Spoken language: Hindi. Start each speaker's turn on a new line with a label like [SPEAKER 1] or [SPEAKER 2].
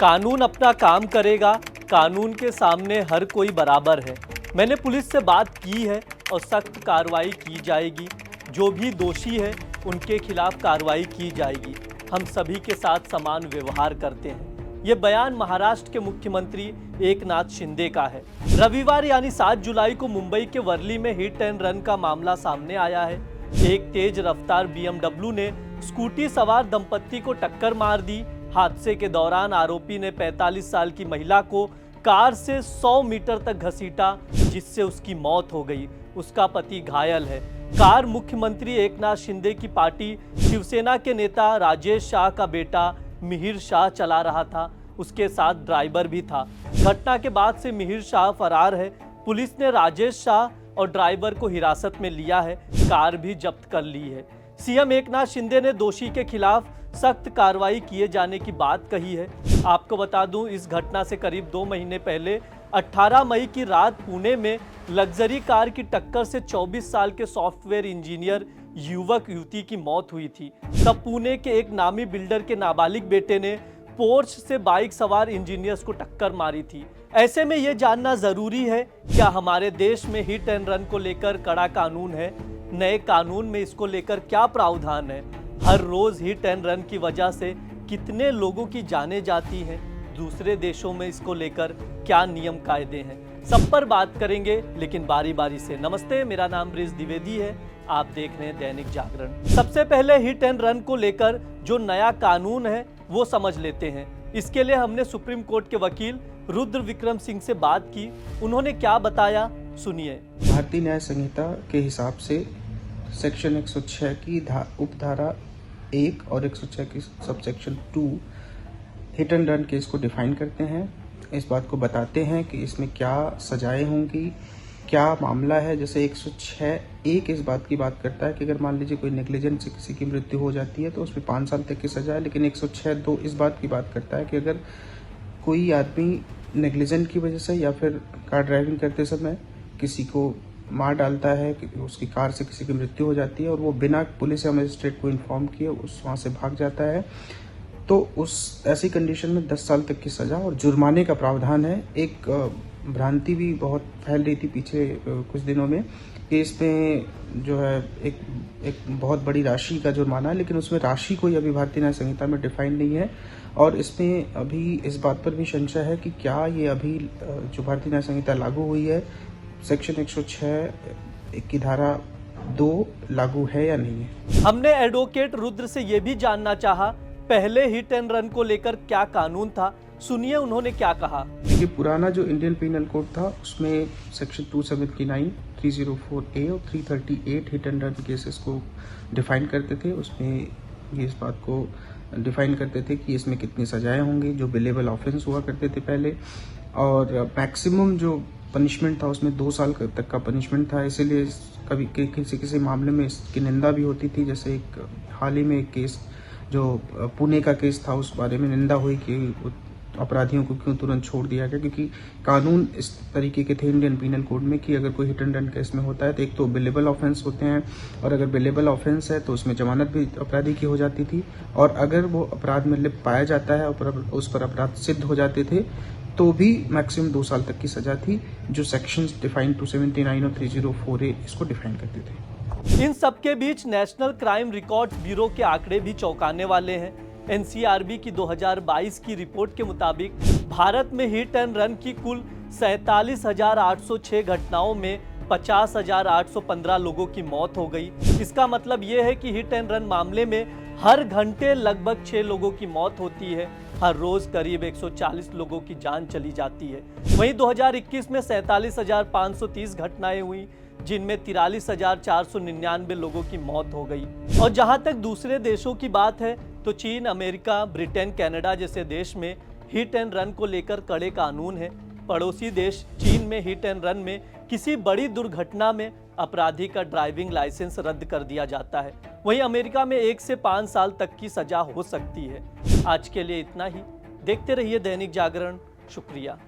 [SPEAKER 1] कानून अपना काम करेगा, कानून के सामने हर कोई बराबर है। मैंने पुलिस से बात की है और सख्त कार्रवाई की जाएगी। जो भी दोषी है उनके खिलाफ कार्रवाई की जाएगी। हम सभी के साथ समान व्यवहार करते हैं। ये बयान महाराष्ट्र के मुख्यमंत्री एकनाथ शिंदे का है। रविवार यानी 7 जुलाई को मुंबई के वर्ली में हिट एंड रन का मामला सामने आया है। एक तेज रफ्तार BMW ने स्कूटी सवार दंपत्ति को टक्कर मार दी। हादसे के दौरान आरोपी ने 45 साल की महिला को कार से 100 मीटर तक घसीटा, जिससे उसकी मौत हो गई। उसका पति घायल है। कार मुख्यमंत्री एकनाथ शिंदे की पार्टी शिवसेना के नेता राजेश शाह का बेटा मिहिर शाह चला रहा था। उसके साथ ड्राइवर भी था। घटना के बाद से मिहिर शाह फरार है। पुलिस ने राजेश शाह और ड्राइवर को हिरासत में लिया है। कार भी जब्त कर ली है। सीएम एकनाथ शिंदे ने दोषी के खिलाफ सख्त कार्रवाई किए जाने की बात कही है। आपको बता दूं, इस घटना से करीब 2 महीने पहले 18 मई की रात पुणे में लग्जरी कार की टक्कर से 24 साल के सॉफ्टवेयर इंजीनियर युवक युवती की मौत हुई थी। तब पुणे के एक नामी बिल्डर के नाबालिग बेटे ने पोर्च से बाइक सवार इंजीनियर्स को टक्कर मारी थी। ऐसे में ये जानना जरूरी है, क्या हमारे देश में हिट एंड रन को लेकर कड़ा कानून है? नए कानून में इसको लेकर क्या प्रावधान है? हर रोज हिट एंड रन की वजह से कितने लोगों की जानें जाती हैं? दूसरे देशों में इसको लेकर क्या नियम कायदे हैं? सब पर बात करेंगे, लेकिन बारी बारी से। नमस्ते, मेरा नाम ब्रिज द्विवेदी है। आप देख रहे हैं दैनिक जागरण। सबसे पहले हिट एंड रन को लेकर जो नया कानून है वो समझ लेते हैं। इसके लिए हमने सुप्रीम कोर्ट के वकील रुद्र विक्रम सिंह से बात की। उन्होंने क्या बताया, सुनिए।
[SPEAKER 2] भारतीय न्याय संहिता के हिसाब से सेक्शन 106 की उपधारा 1 और 106 की subsection 2 hit and run case को डिफाइन करते हैं। इस बात को बताते हैं कि इसमें क्या सजाएं होंगी, क्या मामला है। जैसे 106(1) इस बात की बात करता है कि अगर मान लीजिए कोई नेग्लिजेंस से किसी की मृत्यु हो जाती है तो उसमें 5 साल तक की सजा है। लेकिन 106(2) इस बात की बात करता है कि अगर कोई आदमी नेग्लिजेंट की वजह से या फिर कार ड्राइविंग करते समय किसी को मार डालता है, उसकी कार से किसी की मृत्यु हो जाती है और वो बिना पुलिस या मजिस्ट्रेट को इन्फॉर्म किए वहाँ से भाग जाता है, तो उस ऐसी कंडीशन में 10 साल तक की सजा और जुर्माने का प्रावधान है। एक भ्रांति भी बहुत फैल रही थी पीछे कुछ दिनों में कि इसमें जो है एक बहुत बड़ी राशि का जुर्माना है, लेकिन उसमें राशि कोई अभी भारतीय न्याय संहिता में डिफाइन नहीं है। और इसमें अभी इस बात पर भी संशय है कि क्या ये अभी जो भारतीय न्याय संहिता लागू हुई है, सेक्शन 106 की धारा 2 लागू है या नहीं है।
[SPEAKER 1] हमने एडवोकेट रुद्र से ये भी जानना चाहा, पहले हिट एंड रन को लेकर क्या कानून था। सुनिए उन्होंने क्या कहा।
[SPEAKER 2] देखिए, पुराना जो इंडियन पीनल कोड था उसमें सेक्शन 279, 304A और 338 हिट एंड रन केसेस को डिफाइन करते थे। उसमें ये इस बात को डिफाइन करते थे कि इसमें कितनी सजाएं होंगी, जो बिलेबल ऑफेंस हुआ करते थे पहले, और मैक्सिमम जो पनिशमेंट था उसमें 2 साल तक का पनिशमेंट था। इसीलिए कभी किसी मामले में इसकी निंदा भी होती थी। जैसे एक हाल ही में एक केस जो पुणे का केस था, उस बारे में निंदा हुई कि अपराधियों को क्यों तुरंत छोड़ दिया गया, क्योंकि कानून इस तरीके के थे इंडियन पीनल कोड में कि अगर कोई हिट एंड रन केस में होता है तो एक तो बिलेबल ऑफेंस होते हैं, और अगर बिलेबल ऑफेंस है तो उसमें जमानत भी अपराधी की हो जाती थी, और अगर वो अपराध में लिप्त पाया जाता है और उस पर अपराध सिद्ध हो जाते थे तो भी मैक्सिमम 2 साल तक की सजा थी, जो सेक्शंस डिफाइन 279 और 304A इसको डिफाइन करते थे।
[SPEAKER 1] इन सबके बीच नेशनल क्राइम रिकॉर्ड ब्यूरो के आंकड़े भी चौंकाने वाले हैं। एनसीआरबी की 2022 की रिपोर्ट के मुताबिक भारत में हिट एंड रन की कुल 47,806 घटनाओं में 50,815 लोगों की मौत हो गई। इसका मतलब यह है कि हिट एंड रन मामले में हर घंटे लगभग 6 लोगों की मौत होती है। हर रोज करीब 140 लोगों की जान चली जाती है। वहीं 2021 में 47,530 घटनाएं हुई, जिनमें 43,499 लोगों की मौत हो गई। और जहां तक दूसरे देशों की बात है तो चीन, अमेरिका, ब्रिटेन, कनाडा जैसे देश में हिट एंड रन को लेकर कड़े कानून हैं। पड़ोसी देश चीन में हिट एंड रन में किसी बड़ी दुर्घटना में अपराधी का ड्राइविंग लाइसेंस रद्द कर दिया जाता है। वहीं अमेरिका में 1 से 5 साल तक की सजा हो सकती है। आज के लिए इतना ही। देखते रहिए दैनिक जागरण। शुक्रिया।